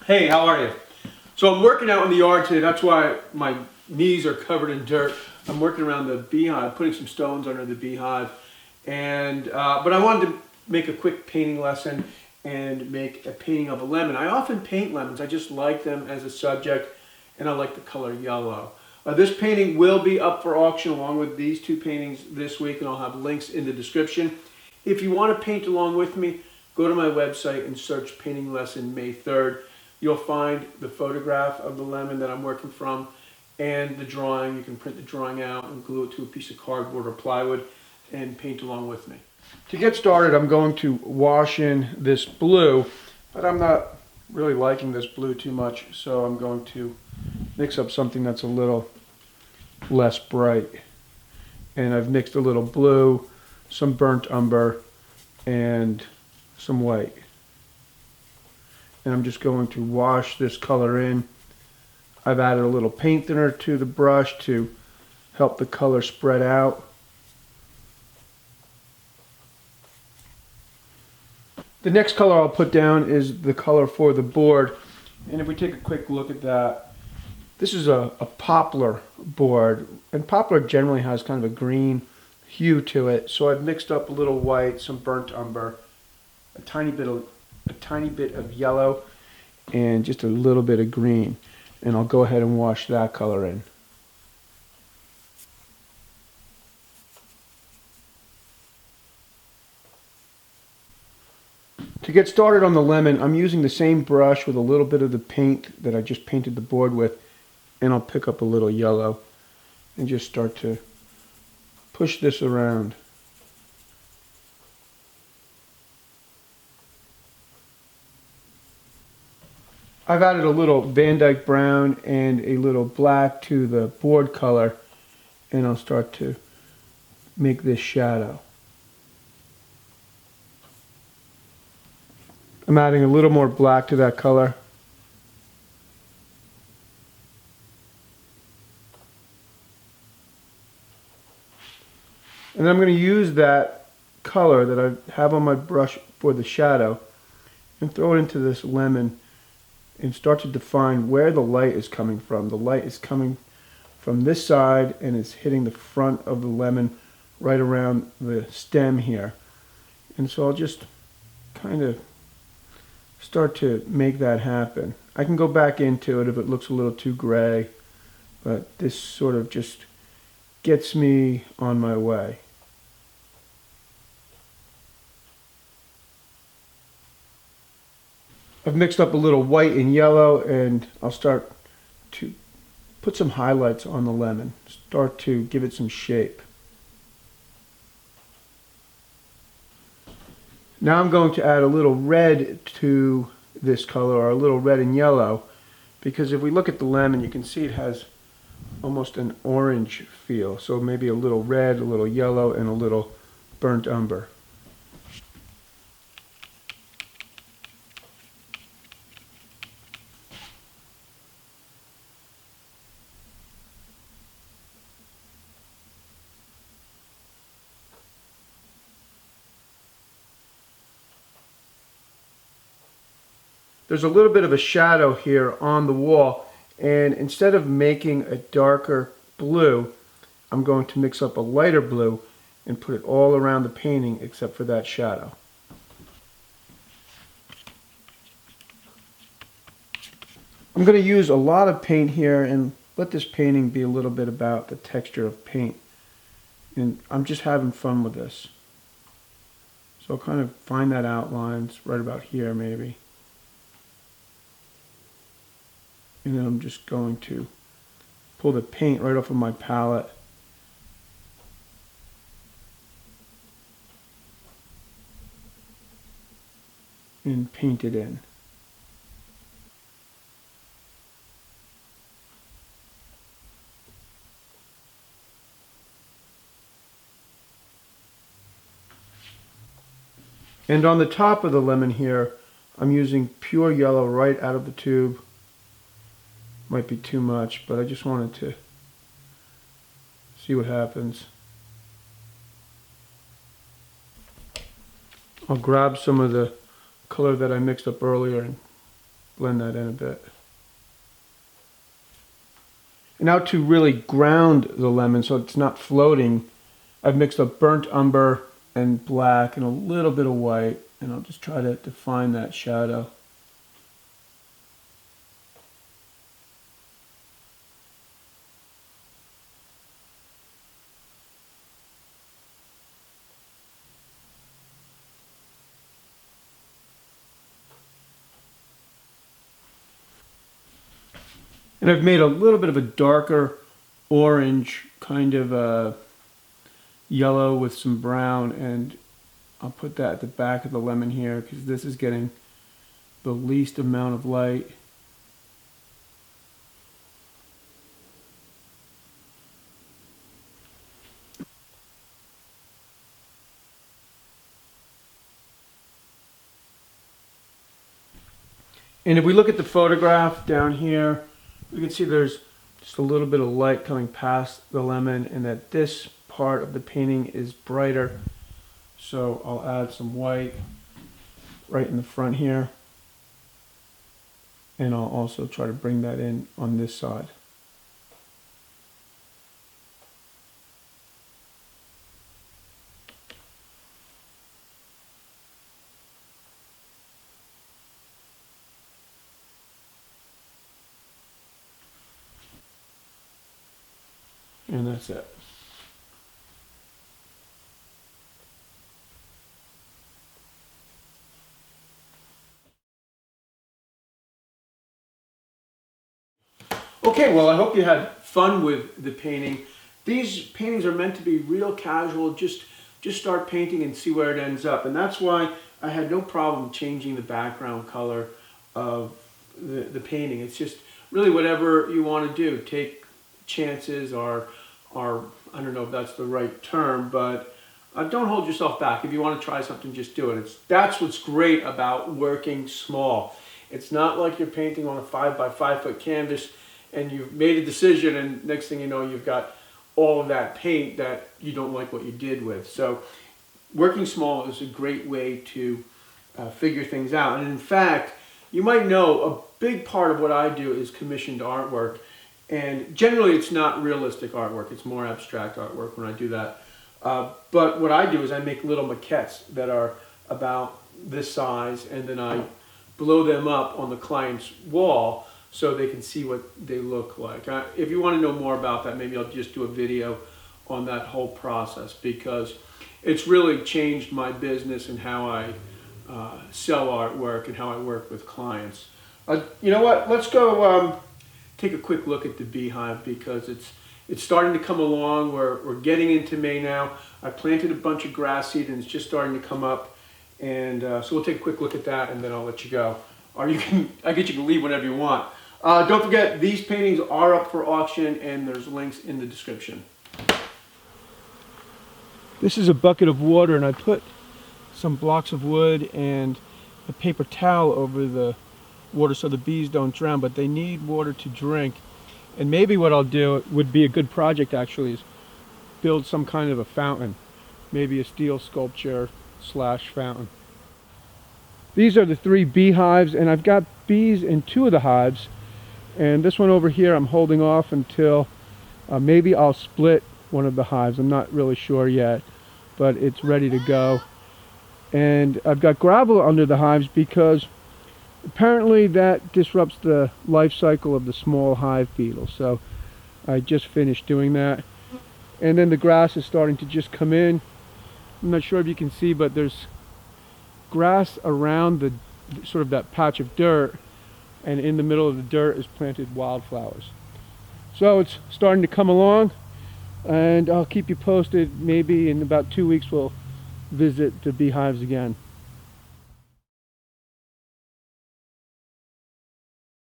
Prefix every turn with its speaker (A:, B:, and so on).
A: Hey, how are you? So I'm working out in the yard today. That's why my knees are covered in dirt. I'm working around the beehive, putting some stones under the beehive. But I wanted to make a quick painting lesson and make a painting of a lemon. I often paint lemons. I just like them as a subject, and I like the color yellow. This painting will be up for auction along with these two paintings this week, and I'll have links in the description. If you want to paint along with me, go to my website and search Painting Lesson May 3rd. You'll find the photograph of the lemon that I'm working from and the drawing. You can print the drawing out and glue it to a piece of cardboard or plywood and paint along with me. To get started, I'm going to wash in this blue, but I'm not really liking this blue too much, so I'm going to mix up something that's a little less bright. And I've mixed a little blue, some burnt umber, and some white. And I'm just going to wash this color in. I've added a little paint thinner to the brush to help the color spread out. The next color I'll put down is the color for the board. And if we take a quick look at that, this is a poplar board. And poplar generally has kind of a green hue to it. So I've mixed up a little white, some burnt umber, a tiny bit of yellow, and just a little bit of green. And I'll go ahead and wash that color in. To get started on the lemon, I'm using the same brush with a little bit of the paint that I just painted the board with, and I'll pick up a little yellow and just start to push this around. I've added a little Van Dyke brown and a little black to the board color, and I'll start to make this shadow. I'm adding a little more black to that color. And then I'm going to use that color that I have on my brush for the shadow and throw it into this lemon and start to define where the light is coming from. The light is coming from this side and it's hitting the front of the lemon right around the stem here. And so I'll just kind of start to make that happen. I can go back into it if it looks a little too gray, but this sort of just gets me on my way. I've mixed up a little white and yellow, and I'll start to put some highlights on the lemon, start to give it some shape. Now I'm going to add a little red to this color, or a little red and yellow, because if we look at the lemon, you can see it has almost an orange feel. So maybe a little red, a little yellow, and a little burnt umber. There's a little bit of a shadow here on the wall, and instead of making a darker blue, I'm going to mix up a lighter blue and put it all around the painting except for that shadow. I'm going to use a lot of paint here and let this painting be a little bit about the texture of paint. And I'm just having fun with this. So I'll kind of find that outlines right about here maybe. And then I'm just going to pull the paint right off of my palette and paint it in. And on the top of the lemon here, I'm using pure yellow right out of the tube. Might be too much, but I just wanted to see what happens. I'll grab some of the color that I mixed up earlier and blend that in a bit. And now to really ground the lemon so it's not floating, I've mixed up burnt umber and black and a little bit of white, and I'll just try to define that shadow. And I've made a little bit of a darker orange, kind of yellow with some brown, and I'll put that at the back of the lemon here because this is getting the least amount of light. And if we look at the photograph down here, we can see there's just a little bit of light coming past the lemon, and that this part of the painting is brighter. So I'll add some white right in the front here. And I'll also try to bring that in on this side. And that's it. Okay, well, I hope you had fun with the painting. These paintings are meant to be real casual, just start painting and see where it ends up. And that's why I had no problem changing the background color of the painting. It's just really whatever you want to do. Take chances, or I don't know if that's the right term, but don't hold yourself back. If you want to try something, just do it. That's what's great about working small. It's not like you're painting on a 5 by 5 foot canvas and you've made a decision, and next thing you know, you've got all of that paint that you don't like what you did with. So working small is a great way to figure things out. And in fact, you might know a big part of what I do is commissioned artwork. And generally it's not realistic artwork, it's more abstract artwork when I do that. But what I do is I make little maquettes that are about this size, and then I blow them up on the client's wall so they can see what they look like. If you want to know more about that, maybe I'll just do a video on that whole process, because it's really changed my business and how I sell artwork and how I work with clients. You know what, let's go take a quick look at the beehive, because it's starting to come along. We're getting into May now. I planted a bunch of grass seed and it's just starting to come up, and so we'll take a quick look at that and then I'll let you go. Or I guess you can leave whenever you want. Don't forget, these paintings are up for auction and there's links in the description. This is a bucket of water, and I put some blocks of wood and a paper towel over the water so the bees don't drown, but they need water to drink. And maybe what I'll do would be a good project actually is build some kind of a fountain, maybe a steel sculpture / fountain. These are the 3 beehives, and I've got bees in 2 of the hives, and this one over here I'm holding off until maybe I'll split one of the hives. I'm not really sure yet, but it's ready to go. And I've got gravel under the hives because apparently that disrupts the life cycle of the small hive beetle. So I just finished doing that. And then the grass is starting to just come in. I'm not sure if you can see, but there's grass around the sort of that patch of dirt, and in the middle of the dirt is planted wildflowers. So it's starting to come along, and I'll keep you posted. Maybe in about 2 weeks we'll visit the beehives again.